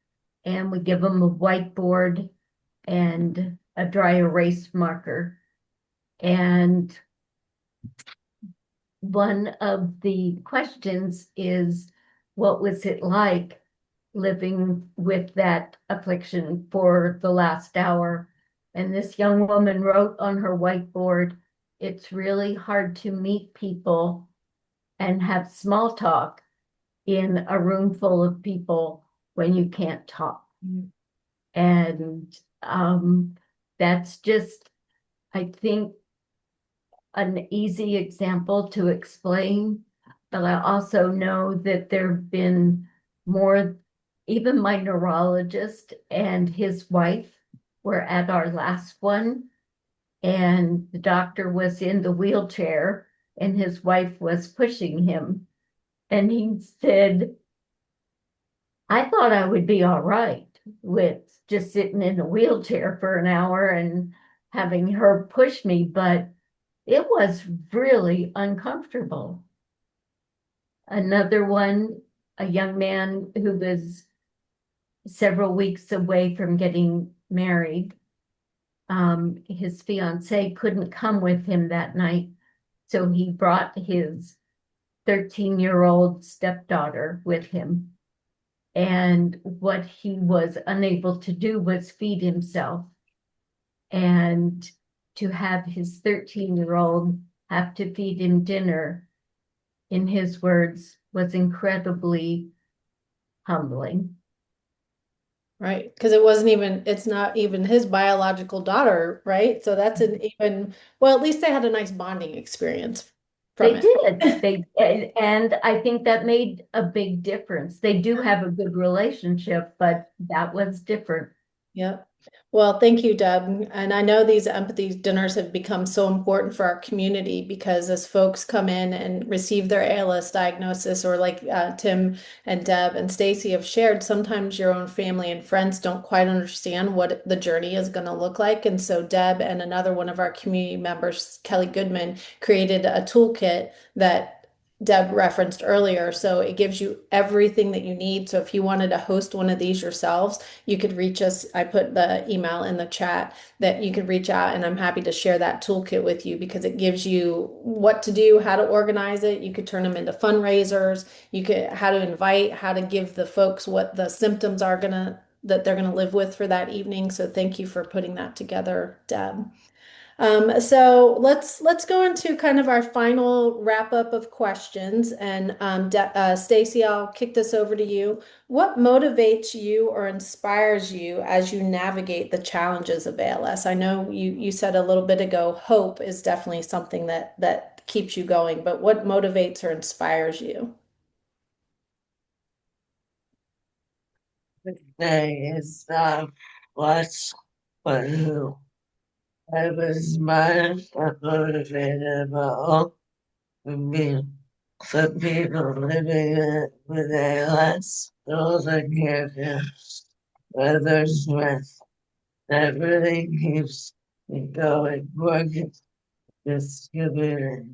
and we give them a whiteboard and a dry erase marker. And one of the questions is, what was it like living with that affliction for the last hour? And this young woman wrote on her whiteboard, it's really hard to meet people and have small talk in a room full of people when you can't talk. And that's just, I think, an easy example to explain, but I also know that there have been more, even my neurologist and his wife were at our last one, and the doctor was in the wheelchair and his wife was pushing him. And he said, I thought I would be all right with just sitting in a wheelchair for an hour and having her push me, but it was really uncomfortable. Another one, a young man who was several weeks away from getting married. His fiance couldn't come with him that night, so he brought his 13-year-old stepdaughter with him. And what he was unable to do was feed himself. And to have his 13-year-old have to feed him dinner, in his words, was incredibly humbling. Right, because it's not even his biological daughter, right? So that's well, at least they had a nice bonding experience from They it. did. And I think that made a big difference. They do have a good relationship, but that was different. Yep. Well, thank you, Deb. And I know these empathy dinners have become so important for our community because as folks come in and receive their ALS diagnosis, or like Tim and Deb and Stacy have shared, sometimes your own family and friends don't quite understand what the journey is going to look like. And so Deb and another one of our community members, Kelly Goodman, created a toolkit that Deb referenced earlier. So it gives you everything that you need. So if you wanted to host one of these yourselves, you could reach us. I put the email in the chat that you could reach out, and I'm happy to share that toolkit with you because it gives you what to do, how to organize it. You could turn them into fundraisers. You could how to invite, how to give the folks what the symptoms are gonna that they're gonna live with for that evening. So thank you for putting that together, Deb. So let's go into kind of our final wrap up of questions. And Stacy, I'll kick this over to you. What motivates you or inspires you as you navigate the challenges of ALS? I know you said a little bit ago, hope is definitely something that keeps you going, but what motivates or inspires you? Today is what's what who I was mind motivated about being for people living with ALS, those are caregivers, others with that really keeps me going, working this community.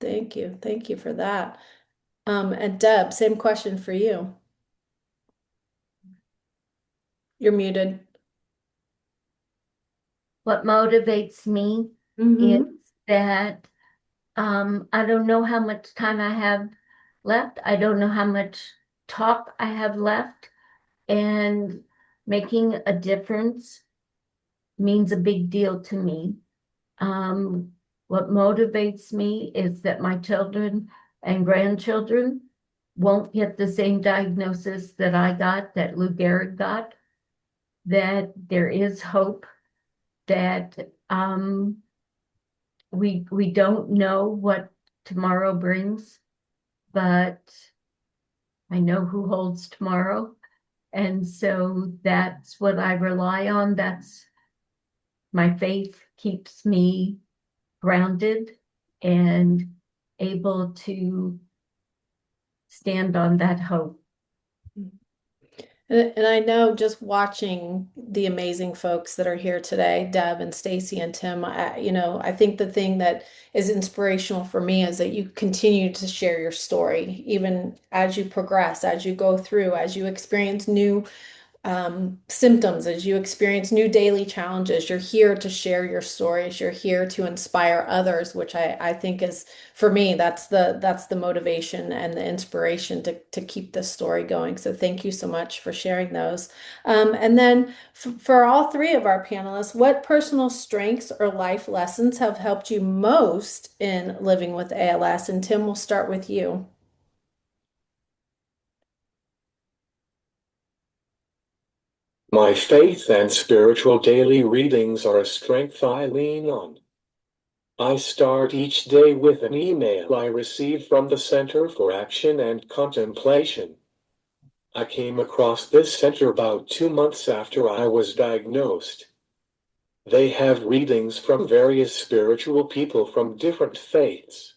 Thank you. Thank you for that. And Deb, same question for you. You're muted. What motivates me is Mm-hmm. that I don't know how much time I have left. I don't know how much talk I have left, and making a difference means a big deal to me. What motivates me is that my children and grandchildren won't get the same diagnosis that I got, that Lou Gehrig got, that there is hope, that we don't know what tomorrow brings, but I know who holds tomorrow. And so that's what I rely on. That's my faith keeps me grounded and able to stand on that hope. And I know just watching the amazing folks that are here today, Deb and Stacy and Tim, I think the thing that is inspirational for me is that you continue to share your story, even as you progress, as you go through, as you experience new symptoms, as you experience new daily challenges. You're here to share your stories. You're here to inspire others, which I think is, for me, that's the motivation and the inspiration to keep this story going. So thank you so much for sharing those. And then for all three of our panelists, what personal strengths or life lessons have helped you most in living with ALS? And Tim, we'll start with you. My faith and spiritual daily readings are a strength I lean on. I start each day with an email I received from the Center for Action and Contemplation. I came across this center about 2 months after I was diagnosed. They have readings from various spiritual people from different faiths.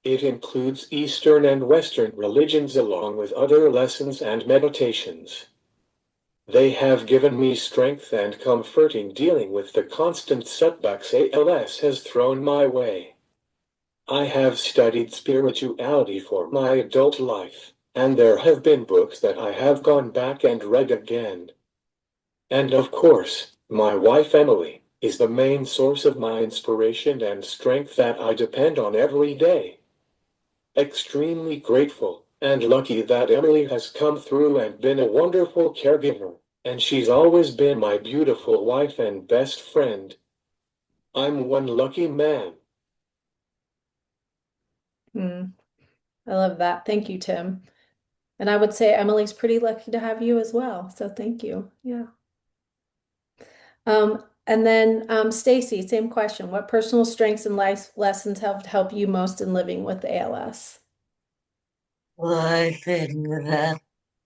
It includes Eastern and Western religions along with other lessons and meditations. They have given me strength and comfort in dealing with the constant setbacks ALS has thrown my way. I have studied spirituality for my adult life, and there have been books that I have gone back and read again. And of course, my wife Emily is the main source of my inspiration and strength that I depend on every day. Extremely grateful and lucky that Emily has come through and been a wonderful caregiver, and she's always been my beautiful wife and best friend. I'm one lucky man. Hmm, I love that. Thank you, Tim. And I would say Emily's pretty lucky to have you as well. So thank you. Yeah. And then Stacy, same question. What personal strengths and life lessons have helped you most in living with ALS? Well, I think that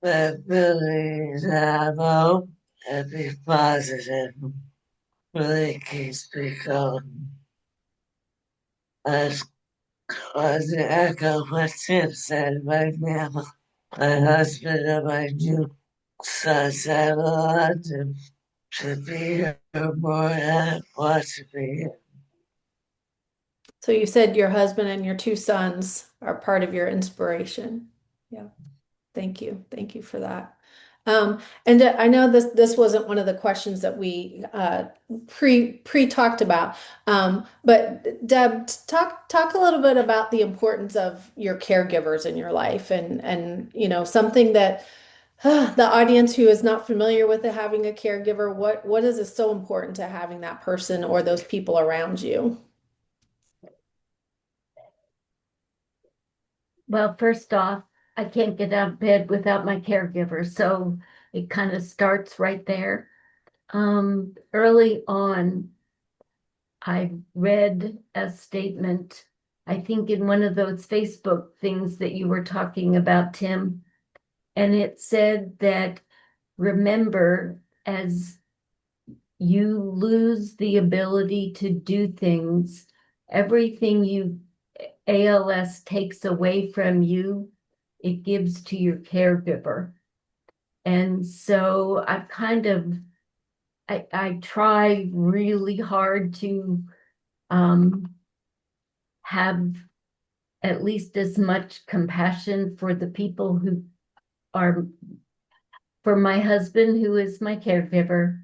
the ability to have hope and be positive really keeps me going. As to echo what Tim said right now, my husband and my two sons have a lot to be here more than I want to be here. So you said your husband and your two sons are part of your inspiration. Yeah. Thank you. Thank you for that. And I know this wasn't one of the questions that we pre talked about. But Deb, talk a little bit about the importance of your caregivers in your life, and something that the audience who is not familiar with having a caregiver, what is it so important to having that person or those people around you? Well, first off, I can't get out of bed without my caregiver, so it kind of starts right there. Early on, I read a statement, I think in one of those Facebook things that you were talking about, Tim, and it said that remember, as you lose the ability to do things, everything ALS takes away from you, it gives to your caregiver. And so I try really hard to have at least as much compassion for the people who are, for my husband, who is my caregiver,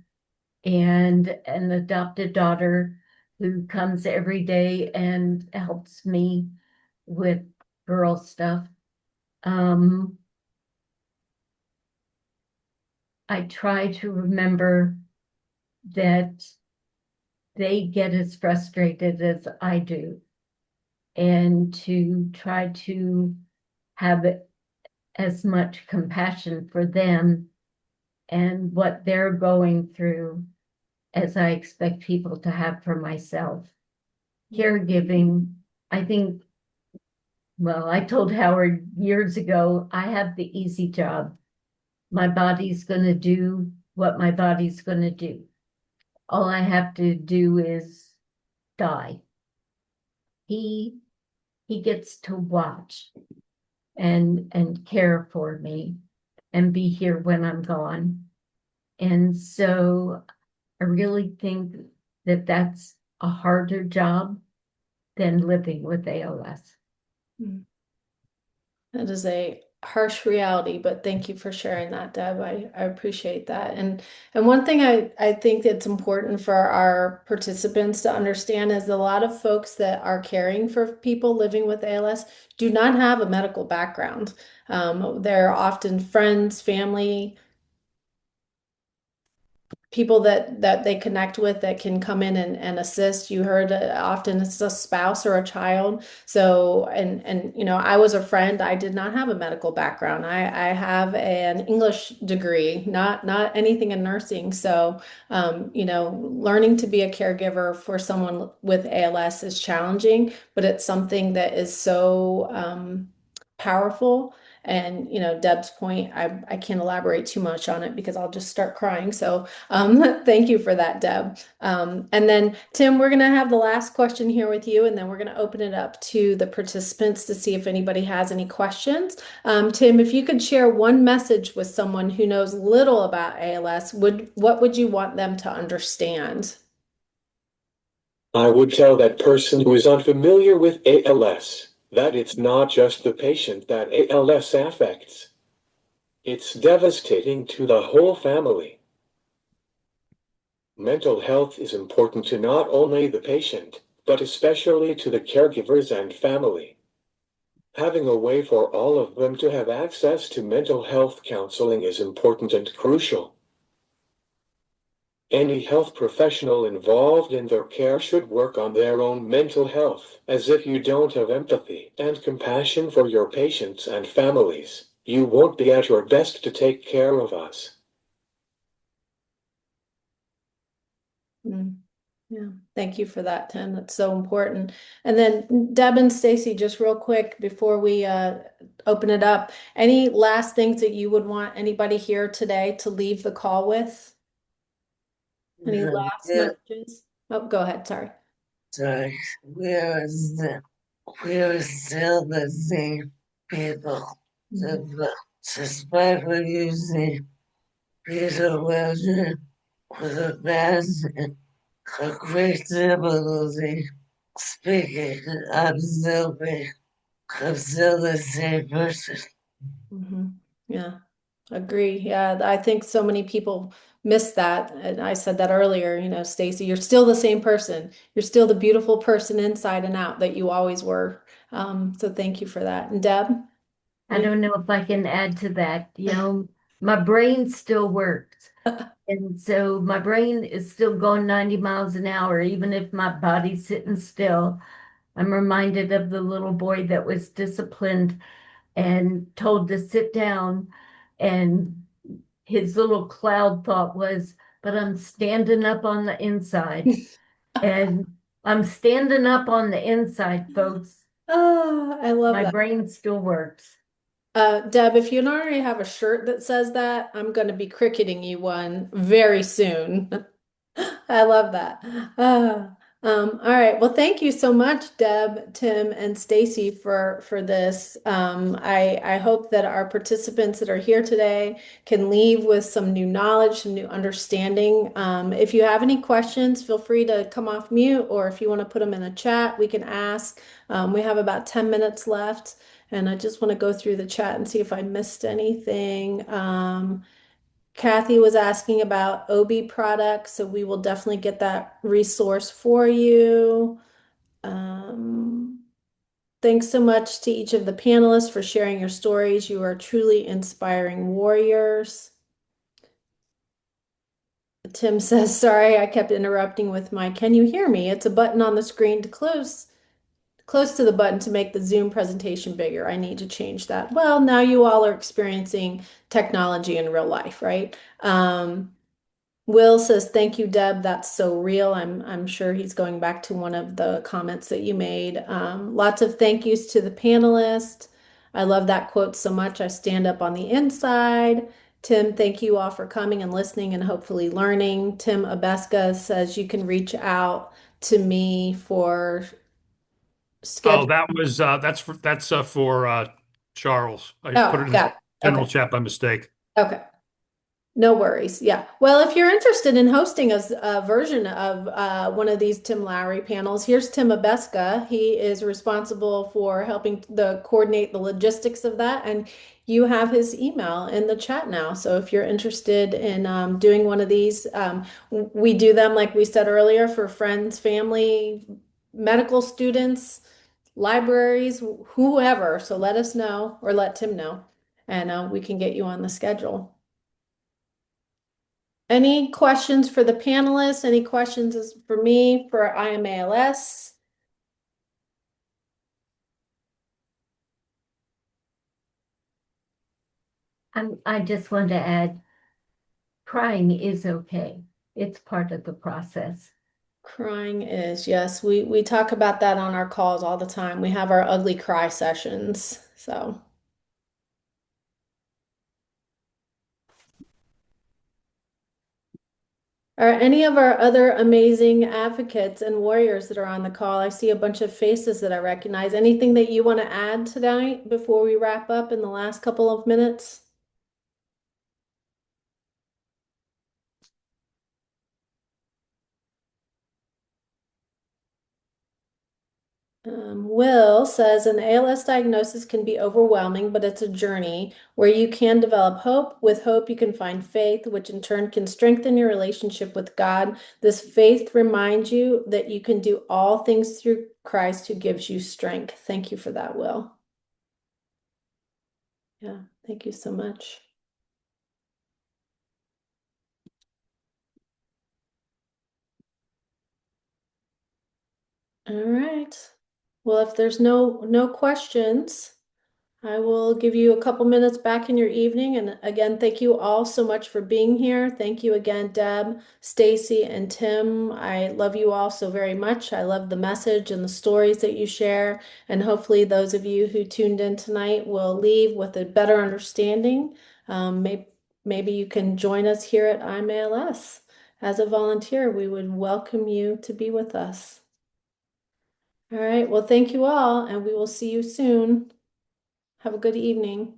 and an adopted daughter who comes every day and helps me with girl stuff. I try to remember that they get as frustrated as I do, and to try to have as much compassion for them and what they're going through as I expect people to have for myself. Caregiving, I think, well, I told Howard years ago, I have the easy job. My body's going to do what my body's going to do. All I have to do is die. He gets to watch and care for me and be here when I'm gone. And so I really think that that's a harder job than living with ALS. That is a harsh reality, but thank you for sharing that, Deb. I appreciate that. And one thing I think that's important for our participants to understand is a lot of folks that are caring for people living with ALS do not have a medical background. They're often friends, family, people that they connect with that can come in and assist. You heard often it's a spouse or a child. So, and I was a friend. I did not have a medical background. I have an English degree, not anything in nursing. So, learning to be a caregiver for someone with ALS is challenging, but it's something that is so powerful. And Deb's point, I can't elaborate too much on it because I'll just start crying. So thank you for that, Deb. And then Tim, we're gonna have the last question here with you, and then we're gonna open it up to the participants to see if anybody has any questions. Tim, if you could share one message with someone who knows little about ALS, what would you want them to understand? I would tell that person who is unfamiliar with ALS that it's not just the patient that ALS affects. It's devastating to the whole family. Mental health is important to not only the patient, but especially to the caregivers and family. Having a way for all of them to have access to mental health counseling is important and crucial. Any health professional involved in their care should work on their own mental health, as if you don't have empathy and compassion for your patients and families, you won't be at your best to take care of us. Mm. Yeah, thank you for that, Tim. That's so important. And then Deb and Stacy, just real quick before we open it up, any last things that you would want anybody here today to leave the call with? Any last Yeah, messages? Oh, go ahead. Sorry. sorry. We are still the same people. Mhm. Despite what you say, Peter Wilson was a best a great difficulty speaking. I'm still the same person. Yeah, agree. Yeah, I think so many people miss that. And I said that earlier, Stacy, you're still the same person. You're still the beautiful person inside and out that you always were. So thank you for that. And Deb? I don't know if I can add to that. My brain still works. And so my brain is still going 90 miles an hour, even if my body's sitting still. I'm reminded of the little boy that was disciplined and told to sit down. And his little cloud thought was, but I'm standing up on the inside. And I'm standing up on the inside, folks. Oh, I love My that. brain still works. Deb, if you don't already have a shirt that says that, I'm going to be cricketing you one very soon. I love that. All right. Well, thank you so much, Deb, Tim, and Stacy for this. I hope that our participants that are here today can leave with some new knowledge, some new understanding. If you have any questions, feel free to come off mute, or if you want to put them in the chat, we can ask. We have about 10 minutes left, and I just want to go through the chat and see if I missed anything. Kathy was asking about OB products, so we will definitely get that resource for you. Um, Thanks so much to each of the panelists for sharing your stories. You are truly inspiring warriors. Tim says, sorry, I kept interrupting with my, can you hear me? It's a button on the screen to close to the button to make the Zoom presentation bigger. I need to change that. Well, now you all are experiencing technology in real life, right? Will says, thank you, Deb. That's so real. I'm sure he's going back to one of the comments that you made. Lots of thank yous to the panelists. I love that quote so much. I stand up on the inside. Tim, thank you all for coming and listening and hopefully learning. Tim Abeska says you can reach out to me for Oh, schedule. that's for Charles. I put Oh, it in the got it. general Okay. chat by mistake. Okay. No worries. Yeah. Well, if you're interested in hosting a version of one of these Tim Lowry panels, here's Tim Abeska. He is responsible for helping coordinate the logistics of that, and you have his email in the chat now. So if you're interested in doing one of these, we do them like we said earlier for friends, family, medical students, libraries, whoever. So let us know or let Tim know, and we can get you on the schedule. Any questions for the panelists? Any questions for me for IMALS? I just want to add, crying is okay. It's part of the process. Crying is, yes, we talk about that on our calls all the time. We have our ugly cry sessions. So, are any of our other amazing advocates and warriors that are on the call? I see a bunch of faces that I recognize. Anything that you want to add tonight before we wrap up in the last couple of minutes? Will says an ALS diagnosis can be overwhelming, but it's a journey where you can develop hope. With hope, you can find faith, which in turn can strengthen your relationship with God. This faith reminds you that you can do all things through Christ who gives you strength. Thank you for that, Will. Yeah, thank you so much. All right. Well, if there's no questions, I will give you a couple minutes back in your evening. And again, thank you all so much for being here. Thank you again, Deb, Stacy, and Tim. I love you all so very much. I love the message and the stories that you share. And hopefully those of you who tuned in tonight will leave with a better understanding. Maybe you can join us here at I'm ALS. As a volunteer, we would welcome you to be with us. All right, well, thank you all, and we will see you soon. Have a good evening.